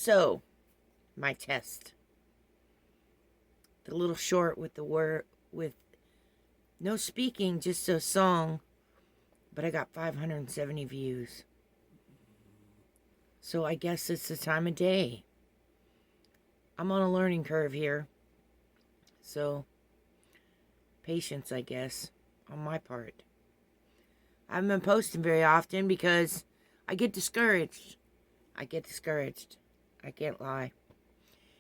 So, my test. The little short with the word, with no speaking, just a song. But I got 570 views. So I guess it's the time of day. I'm on a learning curve here. So, patience, I guess, on my part. I haven't been posting very often because I get discouraged. I can't lie.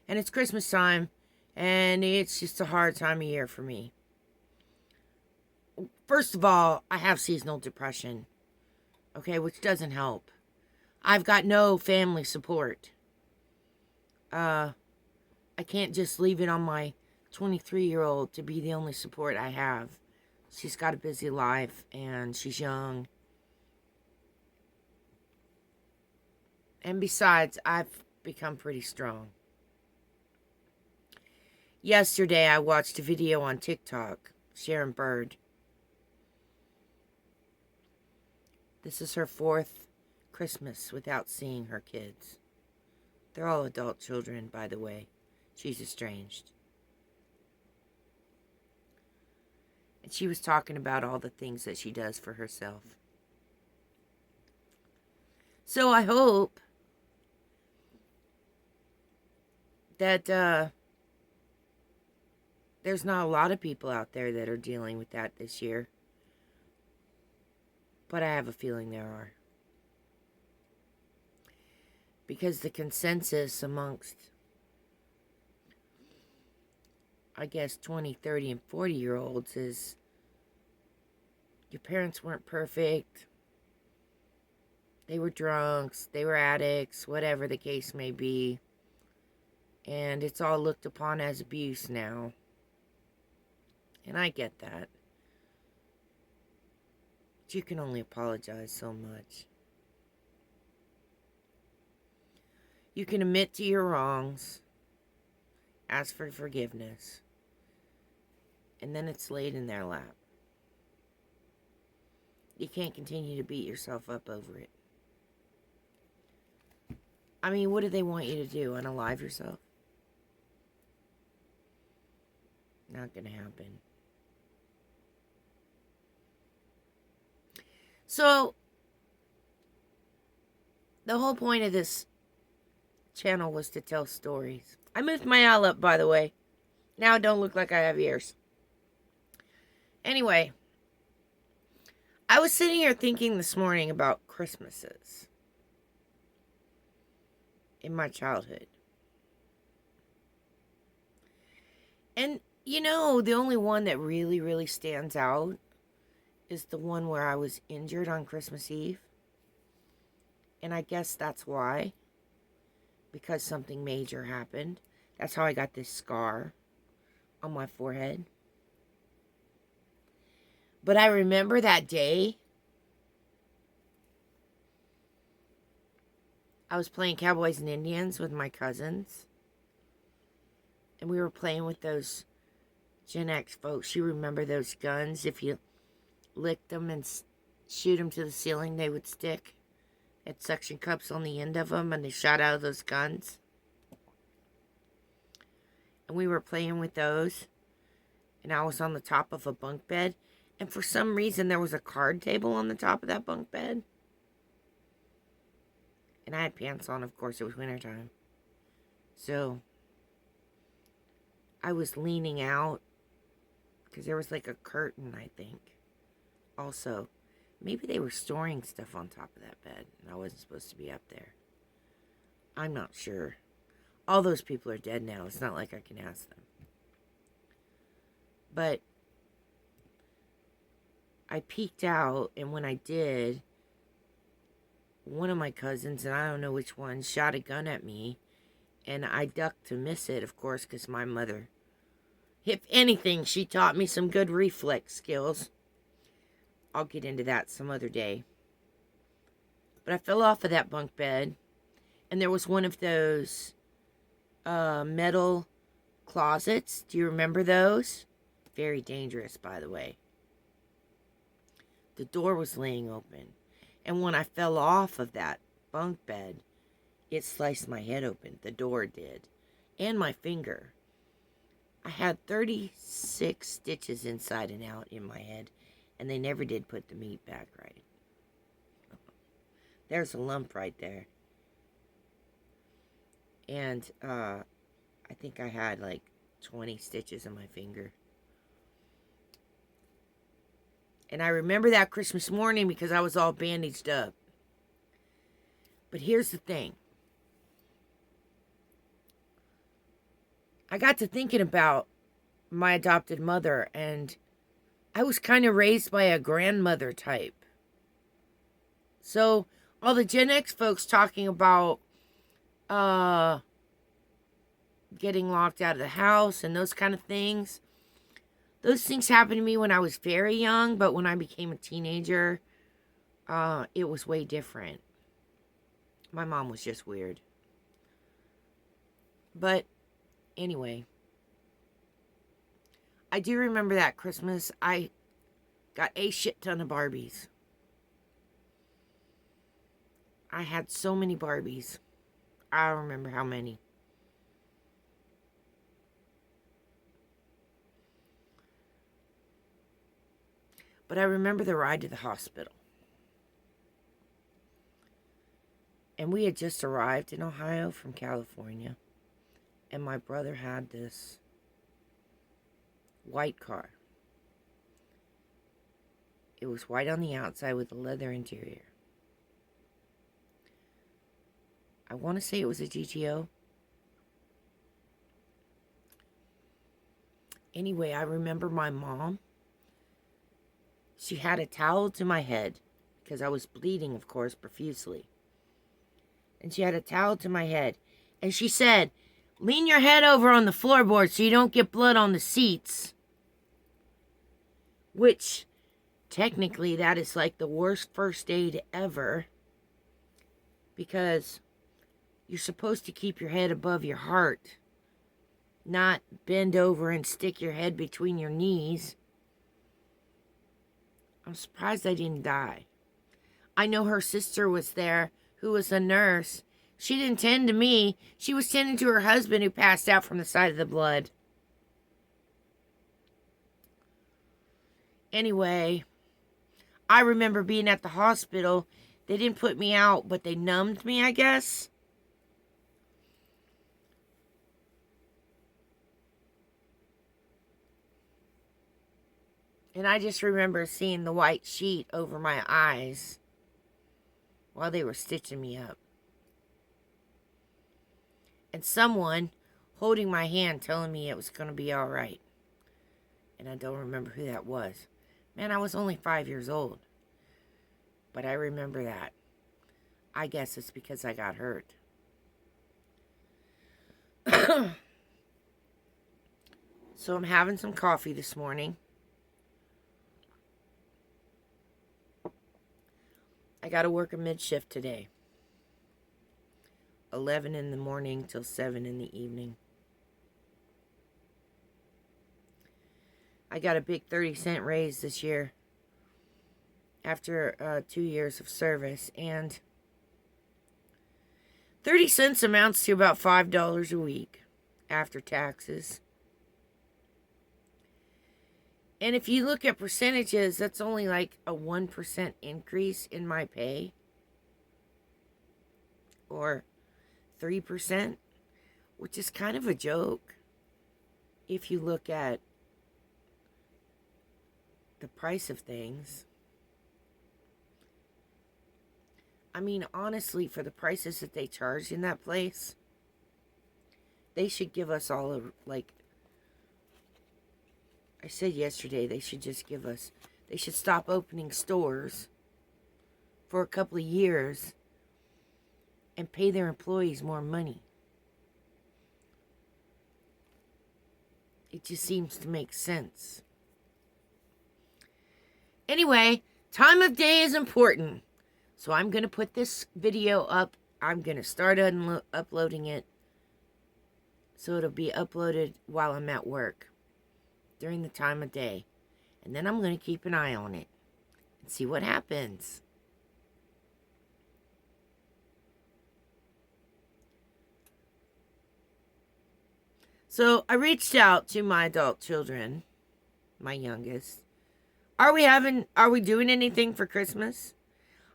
And it's Christmas time, and it's just a hard time of year for me. First of all, I have seasonal depression, okay, which doesn't help. I've got no family support. I can't just leave it on my 23-year-old to be the only support I have. She's got a busy life, and she's young. And besides, I've become pretty strong. Yesterday, I watched a video on TikTok, Sharon Bird. This is her 4th Christmas without seeing her kids. They're all adult children, by the way. She's estranged. And she was talking about all the things that she does for herself. So I hope that there's not a lot of people out there that are dealing with that this year. But I have a feeling there are. Because the consensus amongst, I guess, 20, 30, and 40-year-olds is your parents weren't perfect. They were drunks. They were addicts. Whatever the case may be. And it's all looked upon as abuse now. And I get that. But you can only apologize so much. You can admit to your wrongs, ask for forgiveness, and then it's laid in their lap. You can't continue to beat yourself up over it. I mean, what do they want you to do? Unalive yourself? Not gonna happen. So, the whole point of this channel was to tell stories. I moved my owl up, by the way. Now it don't look like I have ears. Anyway, I was sitting here thinking this morning about Christmases in my childhood. And, you know, the only one that really, really stands out is the one where I was injured on Christmas Eve. And I guess that's why. Because something major happened. That's how I got this scar on my forehead. But I remember that day. I was playing Cowboys and Indians with my cousins. And we were playing with those Gen X folks. You remember those guns? If you licked them and shoot them to the ceiling, they would stick. Had suction cups on the end of them, and they shot out of those guns. And we were playing with those. And I was on the top of a bunk bed. And for some reason, there was a card table on the top of that bunk bed. And I had pants on, of course. It was wintertime. So, I was leaning out. Because there was like a curtain, I think. Also, maybe they were storing stuff on top of that bed, and I wasn't supposed to be up there. I'm not sure. All those people are dead now. It's not like I can ask them. But I peeked out, and when I did, one of my cousins, and I don't know which one, shot a gun at me, and I ducked to miss it, of course, because my mother, if anything, she taught me some good reflex skills. I'll get into that some other day. But I fell off of that bunk bed. And there was one of those metal closets. Do you remember those? Very dangerous, by the way. The door was laying open. And when I fell off of that bunk bed, It sliced my head open. The door did. And my finger. I had 36 stitches inside and out in my head, and they never did put the meat back right. There's a lump right there. And I think I had like 20 stitches in my finger. And I remember that Christmas morning because I was all bandaged up. But here's the thing. I got to thinking about my adopted mother, and I was kind of raised by a grandmother type. So all the Gen X folks talking about getting locked out of the house and those kind of things, those things happened to me when I was very young, but when I became a teenager, it was way different. My mom was just weird. But anyway, I do remember that Christmas I got a shit ton of Barbies. I had so many Barbies. I don't remember how many. But I remember the ride to the hospital. And we had just arrived in Ohio from California. And my brother had this white car. It was white on the outside with a leather interior. I want to say it was a GTO. Anyway, I remember my mom. She had a towel to my head because I was bleeding, of course, profusely. And she had a towel to my head. And she said, "Lean your head over on the floorboard so you don't get blood on the seats." Which, technically, that is like the worst first aid ever. Because you're supposed to keep your head above your heart. Not bend over and stick your head between your knees. I'm surprised I didn't die. I know her sister was there, who was a nurse. She didn't tend to me. She was tending to her husband, who passed out from the sight of the blood. Anyway, I remember being at the hospital. They didn't put me out, but they numbed me, I guess. And I just remember seeing the white sheet over my eyes while they were stitching me up. And someone holding my hand telling me it was going to be all right. And I don't remember who that was. Man, I was only 5 years old. But I remember that. I guess it's because I got hurt. So I'm having some coffee this morning. I got to work a mid-shift today. 11 in the morning till 7 in the evening. I got a big 30-cent raise this year after 2 years of service. And 30 cents amounts to about $5 a week after taxes. And if you look at percentages, that's only like a 1% increase in my pay. Or 3%, which is kind of a joke if you look at the price of things. I mean, honestly, for the prices that they charge in that place, they should give us all a, like, I said yesterday, they should just give us, they should stop opening stores for a couple of years and pay their employees more money. It just seems to make sense. Anyway, time of day is important. So I'm going to put this video up. I'm going to start uploading it. So it'll be uploaded while I'm at work. During the time of day. And then I'm going to keep an eye on it. And see what happens. So I reached out to my adult children, my youngest. Are we doing anything for Christmas?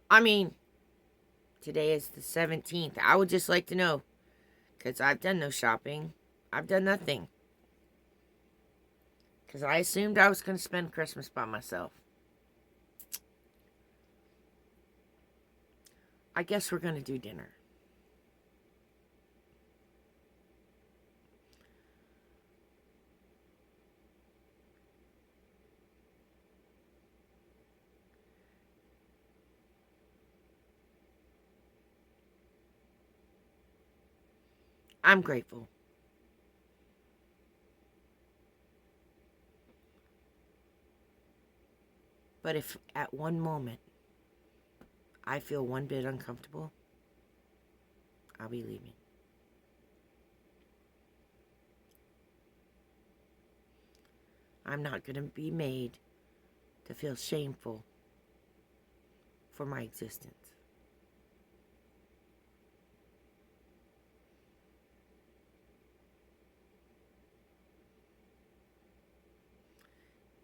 I mean, today is the 17th. I would just like to know, because I've done no shopping. I've done nothing. Because I assumed I was going to spend Christmas by myself. I guess we're going to do dinner. I'm grateful. But if at one moment I feel one bit uncomfortable, I'll be leaving. I'm not going to be made to feel shameful for my existence.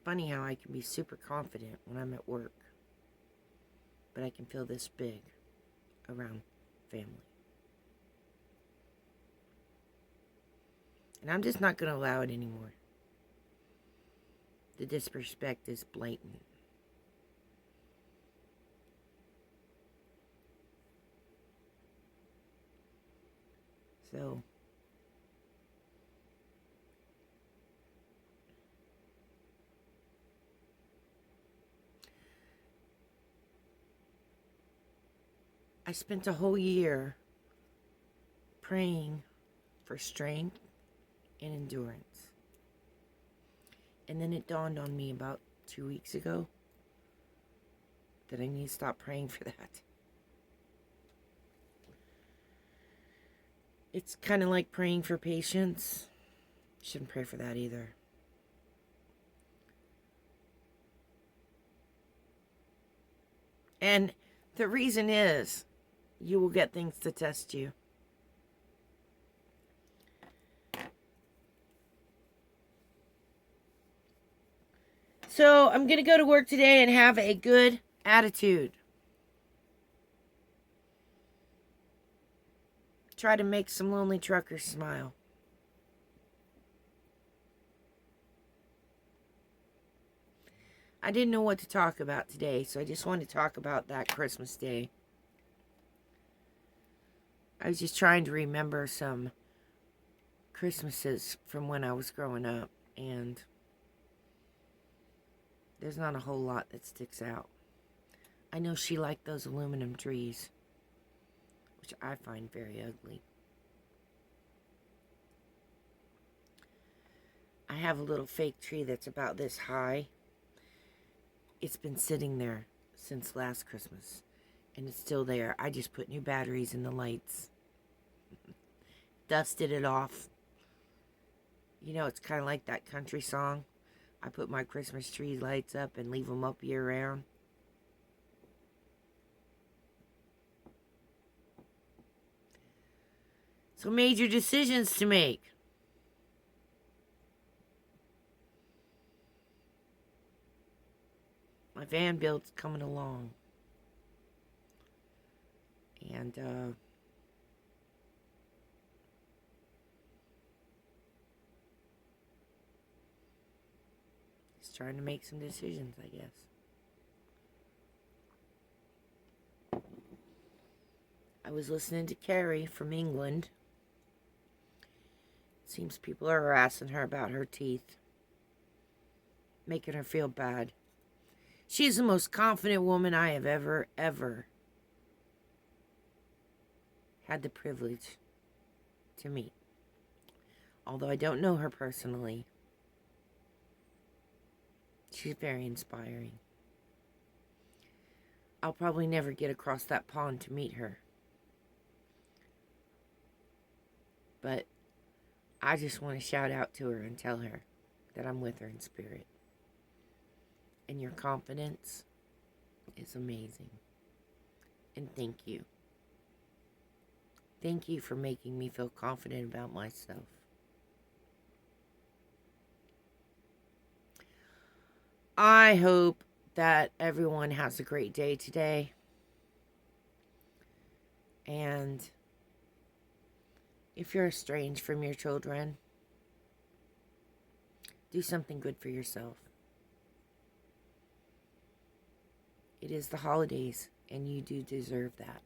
Funny how I can be super confident when I'm at work, but I can feel this big around family. And I'm just not going to allow it anymore. The disrespect is blatant. So, I spent a whole year praying for strength and endurance. And then it dawned on me about 2 weeks ago that I need to stop praying for that. It's kind of like praying for patience. Shouldn't pray for that either. And the reason is you will get things to test you. So I'm going to go to work today and have a good attitude. Try to make some lonely truckers smile. I didn't know what to talk about today, so I just wanted to talk about that Christmas Day. I was just trying to remember some Christmases from when I was growing up, and there's not a whole lot that sticks out. I know she liked those aluminum trees, which I find very ugly. I have a little fake tree that's about this high. It's been sitting there since last Christmas, and it's still there. I just put new batteries in the lights. Dusted it off. You know, it's kind of like that country song. I put my Christmas tree lights up and leave them up year round. So major decisions to make. My van build's coming along. And, just trying to make some decisions, I guess. I was listening to Carrie from England. Seems people are harassing her about her teeth, making her feel bad. She's the most confident woman I have ever had the privilege to meet. Although I don't know her personally, she's very inspiring. I'll probably never get across that pond to meet her. But I just want to shout out to her and tell her that I'm with her in spirit. And your confidence is amazing. And thank you. Thank you for making me feel confident about myself. I hope that everyone has a great day today. And if you're estranged from your children, do something good for yourself. It is the holidays, and you do deserve that.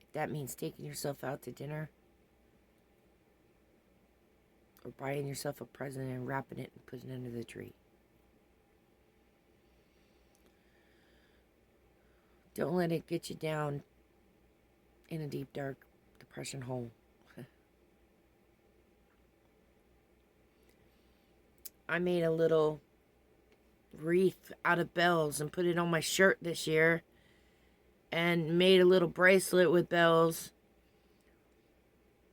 If that means taking yourself out to dinner, or buying yourself a present and wrapping it and putting it under the tree. Don't let it get you down in a deep, dark depression hole. I made a little wreath out of bells and put it on my shirt this year, and made a little bracelet with bells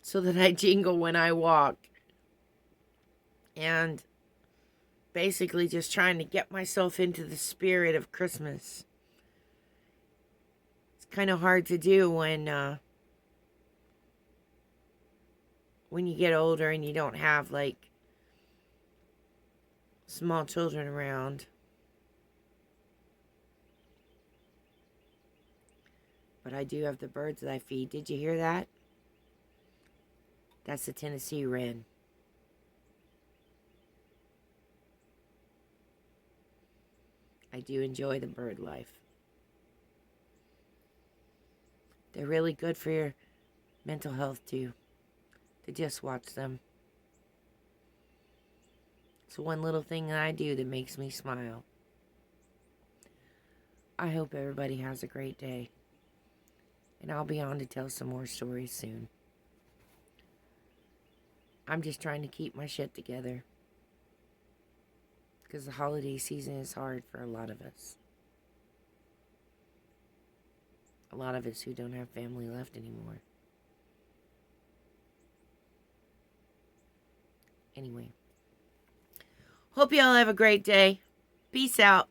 so that I jingle when I walk. And basically just trying to get myself into the spirit of Christmas. It's kind of hard to do when you get older and you don't have like small children around. But I do have the birds that I feed. Did you hear that? That's the Tennessee wren. I do enjoy the bird life. They're really good for your mental health too, to just watch them. It's one little thing that I do that makes me smile. I hope everybody has a great day. And I'll be on to tell some more stories soon. I'm just trying to keep my shit together, because the holiday season is hard for a lot of us. A lot of us who don't have family left anymore. Anyway. Hope you all have a great day. Peace out.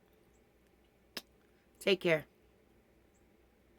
Take care.